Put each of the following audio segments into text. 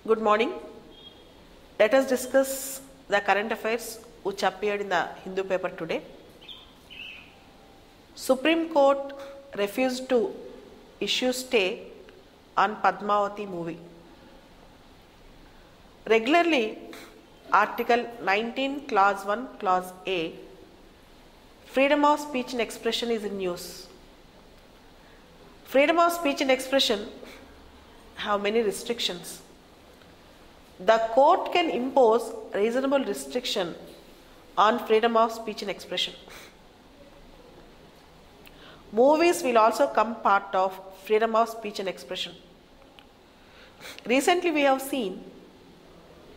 Good morning. Let us discuss the current affairs which appeared in the Hindu paper today. Supreme Court refused to issue stay on Padmavati movie. Regularly, Article 19 Clause 1 Clause A, freedom of speech and expression is in news. Freedom of speech and expression have many restrictions. The court can impose reasonable restriction on freedom of speech and expression. Movies will also come part of freedom of speech and expression. Recently we have seen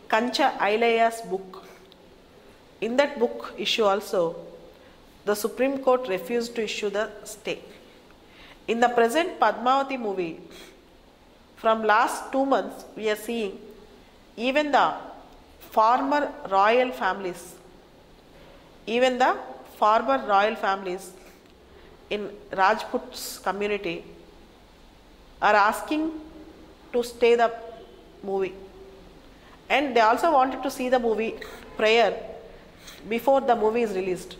Kancha Ailaya's book. In that book issue also, the Supreme Court refused to issue the stay. In the present Padmavati movie, from last 2 months we are seeing even the former royal families in Rajput's community are asking to stay the movie, and they also wanted to see the movie prior before the movie is released.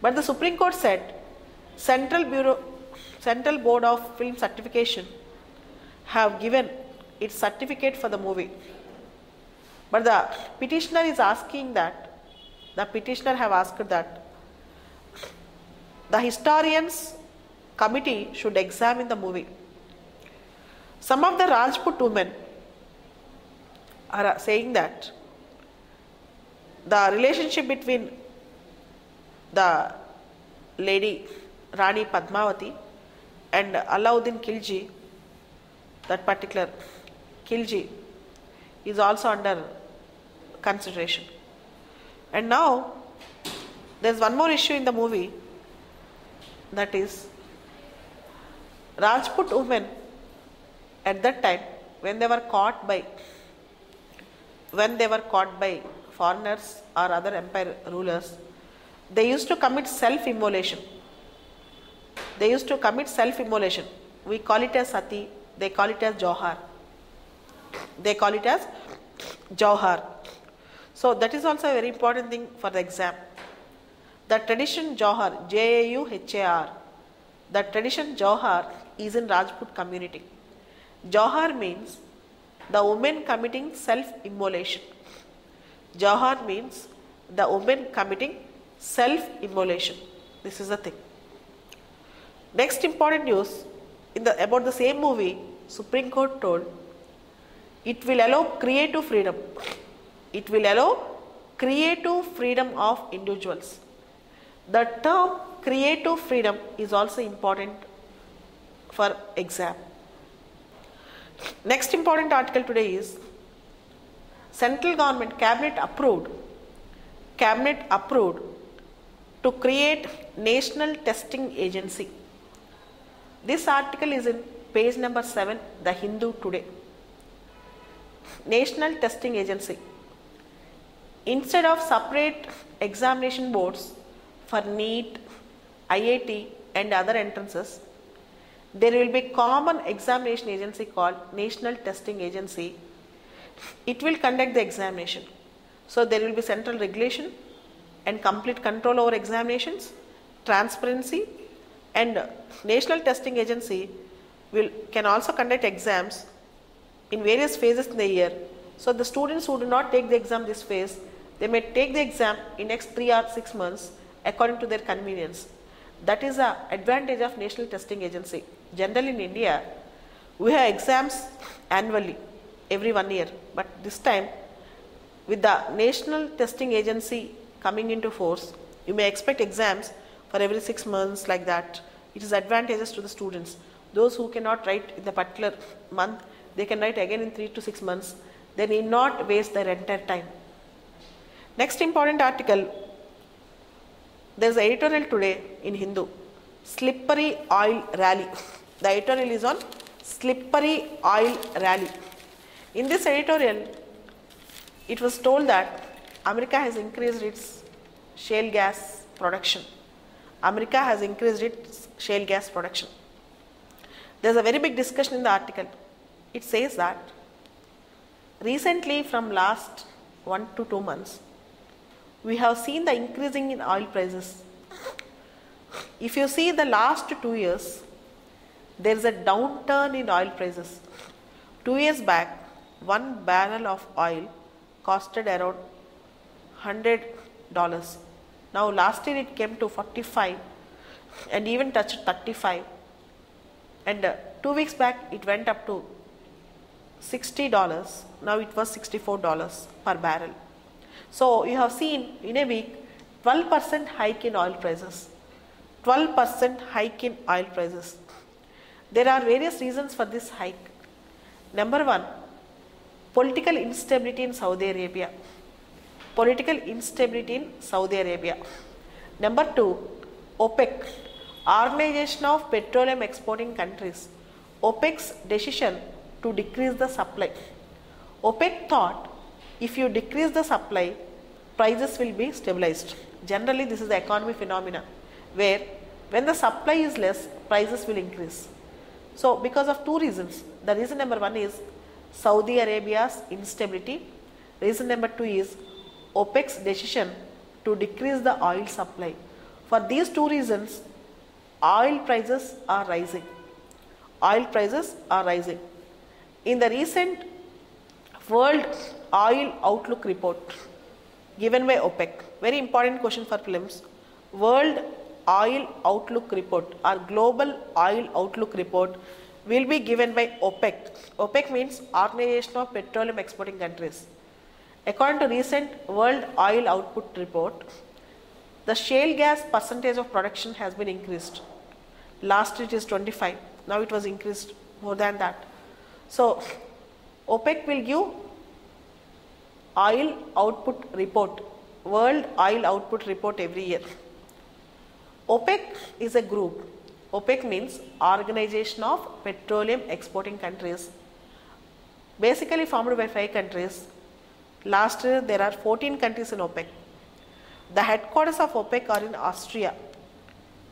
But the Supreme Court said Central Board of Film Certification have given its certificate for the movie. But the petitioner have asked that the historians committee should examine the movie. Some of the Rajput women are saying that the relationship between the lady Rani Padmavati and Alauddin Khilji, that particular Khilji, is also under consideration. And now there is one more issue in the movie, that is Rajput women at that time when they were caught by foreigners or other empire rulers, they used to commit self-immolation. We call it as sati, they call it as Jauhar. So that is also a very important thing for the exam. The tradition Jauhar, Jauhar, the tradition Jauhar is in Rajput community. Jauhar means the woman committing self-immolation. Jauhar means the woman committing self-immolation. This is the thing. Next important news about the same movie, Supreme Court told it will allow creative freedom. It will allow creative freedom of individuals. The term creative freedom is also important for exam. Next important article today is central government cabinet approved to create national testing agency. This article is in page number 7, the Hindu today. National testing agency. Instead of separate examination boards for NEET, IIT and other entrances, there will be common examination agency called National Testing Agency. It will conduct the examination. So there will be central regulation and complete control over examinations, transparency, and National Testing Agency can also conduct exams in various phases in the year. So the students who do not take the exam this phase, they may take the exam in next 3 or 6 months according to their convenience. That is the advantage of National Testing Agency. Generally in India, we have exams annually, every 1 year. But this time, with the National Testing Agency coming into force, you may expect exams for every 6 months like that. It is advantageous to the students. Those who cannot write in the particular month, they can write again in 3 to 6 months. They need not waste their entire time. Next important article, there is an editorial today in Hindu, slippery oil rally. The editorial is on slippery oil rally. In this editorial, it was told that America has increased its shale gas production. There is a very big discussion in the article. It says that Recently, from last 1 to 2 months, we have seen the increasing in oil prices. If you see the last 2 years, there is a downturn in oil prices. 2 years back, one barrel of oil costed around $100. Now last year it came to 45 and even touched 35, and 2 weeks back it went up to $60. Now it was $64 per barrel. So you have seen in a week 12% hike in oil prices. 12% hike in oil prices. There are various reasons for this hike. Number one, political instability in Saudi Arabia. Political instability in Saudi Arabia. Number two, OPEC, Organization of Petroleum Exporting Countries. OPEC's decision to decrease the supply. OPEC thought if you decrease the supply, prices will be stabilized. Generally, this is the economic phenomena where when the supply is less, prices will increase. So, because of two reasons. The reason number one is Saudi Arabia's instability. Reason number two is OPEC's decision to decrease the oil supply. For these two reasons, oil prices are rising. Oil prices are rising. In the recent World Oil Outlook report given by OPEC, very important question for prelims, World Oil Outlook report or Global Oil Outlook report will be given by OPEC. OPEC means Organization of Petroleum Exporting Countries. According to recent World Oil Output report, the shale gas percentage of production has been increased. Last year it is 25, now it was increased more than that. So OPEC will give oil output report, World Oil Output report every year. OPEC is a group. OPEC means Organization of Petroleum Exporting Countries. Basically formed by 5 countries. Last year there are 14 countries in OPEC. The headquarters of OPEC are in Austria,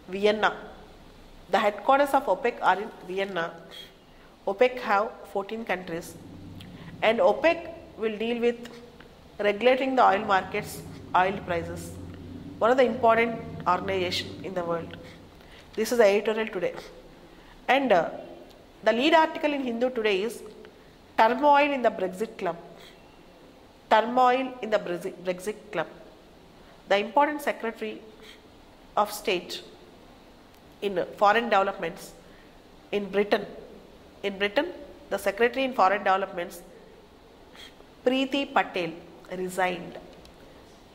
Vienna. The headquarters of OPEC are in Vienna. OPEC have 14 countries, and OPEC will deal with regulating the oil markets, oil prices. One of the important organization in the world. This is the editorial today. And the lead article in Hindu today is Turmoil in the Brexit Club. Turmoil in the Brexit Club. The important Secretary of State in Foreign Developments in Britain. In Britain, the Secretary in Foreign Developments, Preeti Patel, resigned.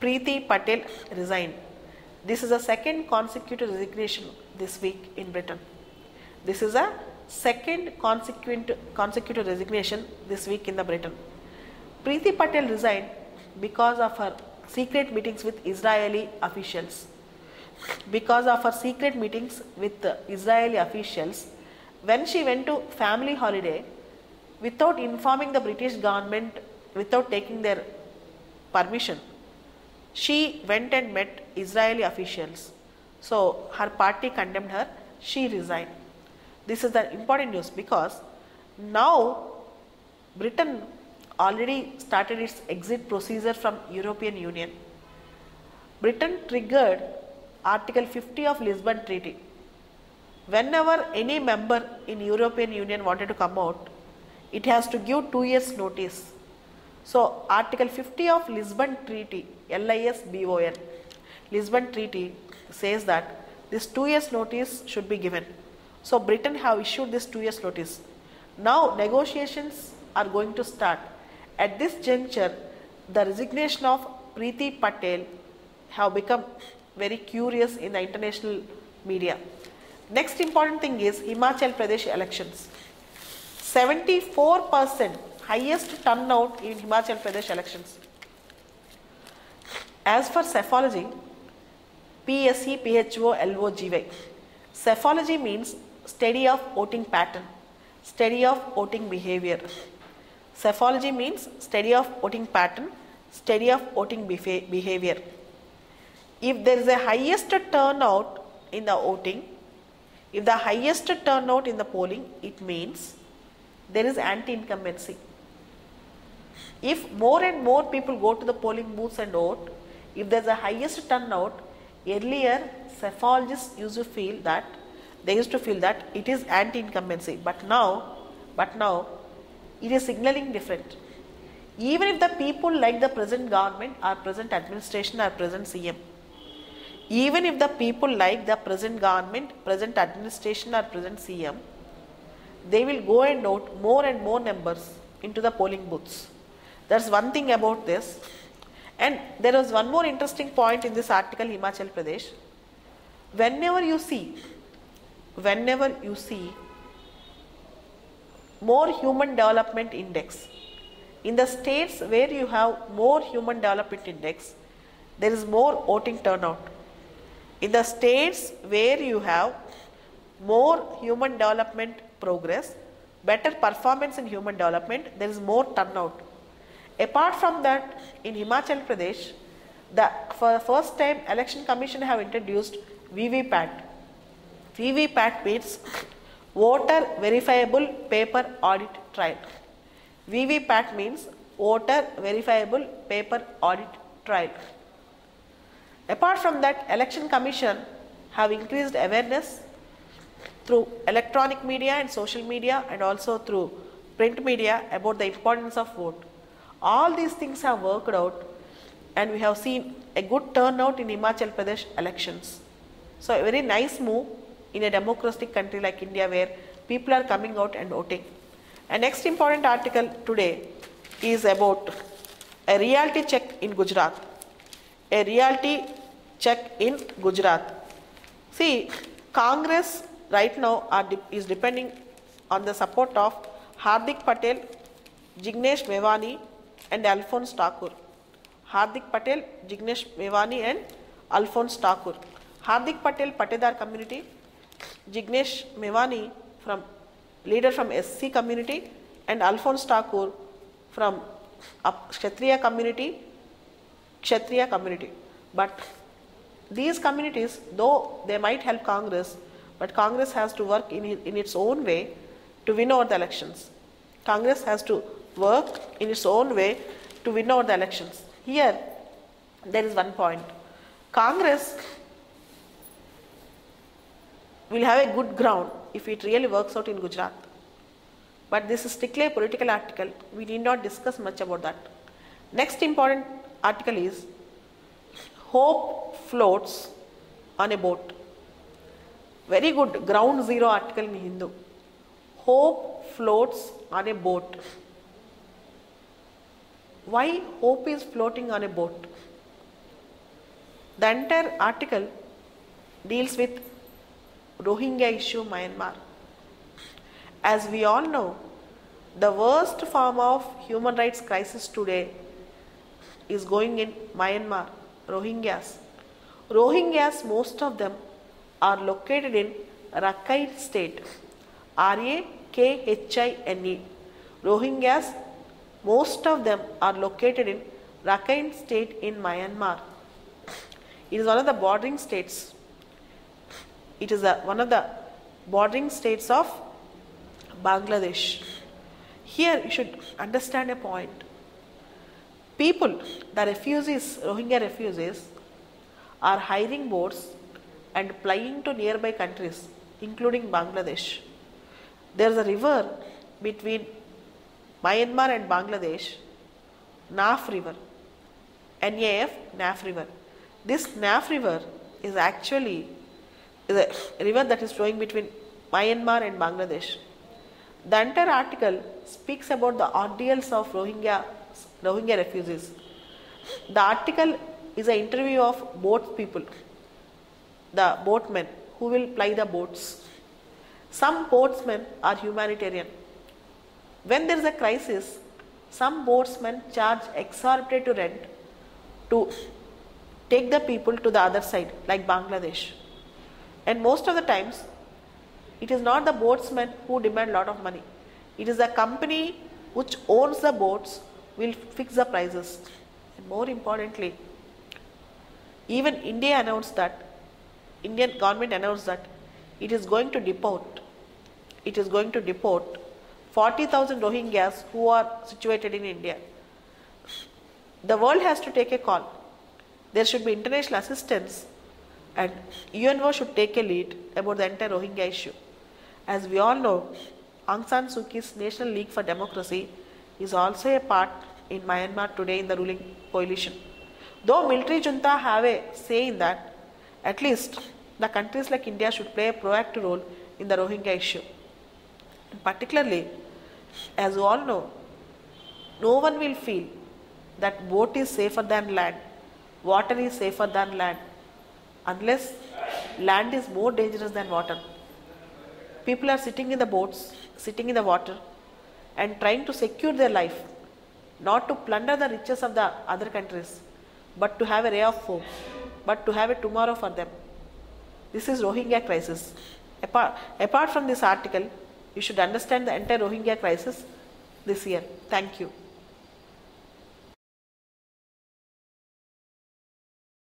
Preeti Patel resigned. This is a second consecutive resignation this week in Britain. This is a second consecutive resignation this week in the Britain. Preeti Patel resigned because of her secret meetings with Israeli officials. Because of her secret meetings with Israeli officials, when she went to family holiday, without informing the British government, without taking their permission, she went and met Israeli officials. So her party condemned her, she resigned. This is the important news because now Britain already started its exit procedure from European Union. Britain triggered Article 50 of Lisbon Treaty. Whenever any member in European Union wanted to come out, it has to give 2 years notice. So Article 50 of Lisbon Treaty, LISBON, Lisbon Treaty says that this 2 years notice should be given. So Britain have issued this 2 years notice. Now negotiations are going to start. At this juncture, the resignation of Preeti Patel have become very curious in the international media. Next important thing is Himachal Pradesh elections. 74% highest turnout in Himachal Pradesh elections. As for psephology, PSEPHOLOGY. Psephology means study of voting pattern, study of voting behavior. Psephology means study of voting pattern, study of voting behavior. If there is a highest turnout in the voting, if the highest turnout in the polling, it means there is anti-incumbency. If more and more people go to the polling booths and vote, if there is a highest turnout, earlier psephologists used to feel that it is anti-incumbency, but now it is signaling different. Even if the people like the present government or present administration or present CM, even if the people like the present government, present administration or present CM, they will go and vote more and more numbers into the polling booths. That's one thing about this. And there was one more interesting point in this article, Himachal Pradesh. Whenever you see more human development index, in the states where you have more human development index, there is more voting turnout. In the states where you have more human development progress, better performance in human development, there is more turnout. Apart from that, in Himachal Pradesh, for the first time, Election Commission have introduced VVPAT. VVPAT means Voter Verifiable Paper Audit Trail. VVPAT means Voter Verifiable Paper Audit Trail. Apart from that, Election Commission have increased awareness through electronic media and social media and also through print media about the importance of vote. All these things have worked out and we have seen a good turnout in Himachal Pradesh elections. So, a very nice move in a democratic country like India where people are coming out and voting. A next important article today is about a reality check in Gujarat. A reality check in Gujarat. See, Congress right now is depending on the support of Hardik Patel, Jignesh Mevani and Alphonse Thakur. Hardik Patel, Jignesh Mevani and Alphonse Thakur. Hardik Patel, Patedar community, Jignesh Mevani leader from SC community and Alphonse Thakur from Kshatriya community. But these communities, though they might help Congress, but Congress has to work in its own way to win over the elections. Congress has to work in its own way to win over the elections. Here, there is one point. Congress will have a good ground if it really works out in Gujarat. But this is strictly a political article. We need not discuss much about that. Next important article is Hope Floats on a Boat. Very good ground zero article in Hindu. Hope floats on a boat. Why hope is floating on a boat? The entire article deals with Rohingya issue, Myanmar. As we all know, the worst form of human rights crisis today is going in Myanmar, Rohingyas. Rohingyas, most of them are located in Rakhine state, Rakhine. Rohingyas, most of them are located in Rakhine state in Myanmar. It is one of the bordering states. It is one of the bordering states of Bangladesh. Here you should understand a point. People, the refugees, Rohingya refugees, are hiring boats and flying to nearby countries, including Bangladesh. There is a river between Myanmar and Bangladesh, Naf River, NAF, Naf River. This Naf River is actually a river that is flowing between Myanmar and Bangladesh. The entire article speaks about the ordeals of Rohingya refugees. The article is an interview of boat people, the boatmen who will ply the boats. Some boatsmen are humanitarian. When there is a crisis, some boatsmen charge exorbitant rent to take the people to the other side, like Bangladesh. And most of the times, it is not the boatsmen who demand a lot of money. It is the company which owns the boats will fix the prices. And more importantly, even Indian government announced that it is going to deport 40,000 Rohingyas who are situated in India. The world has to take a call. There should be international assistance and UNO should take a lead about the entire Rohingya issue. As we all know, Aung San Suu Kyi's National League for Democracy is also a part in Myanmar today in the ruling coalition. Though military junta have a say in that, at least the countries like India should play a proactive role in the Rohingya issue. And particularly, as you all know, no one will feel that boat is safer than land, water is safer than land, unless land is more dangerous than water. People are sitting in the boats, sitting in the water and trying to secure their life, not to plunder the riches of the other countries, but to have a ray of hope, but to have a tomorrow for them. This is Rohingya crisis. Apart from this article, you should understand the entire Rohingya crisis this year. Thank you.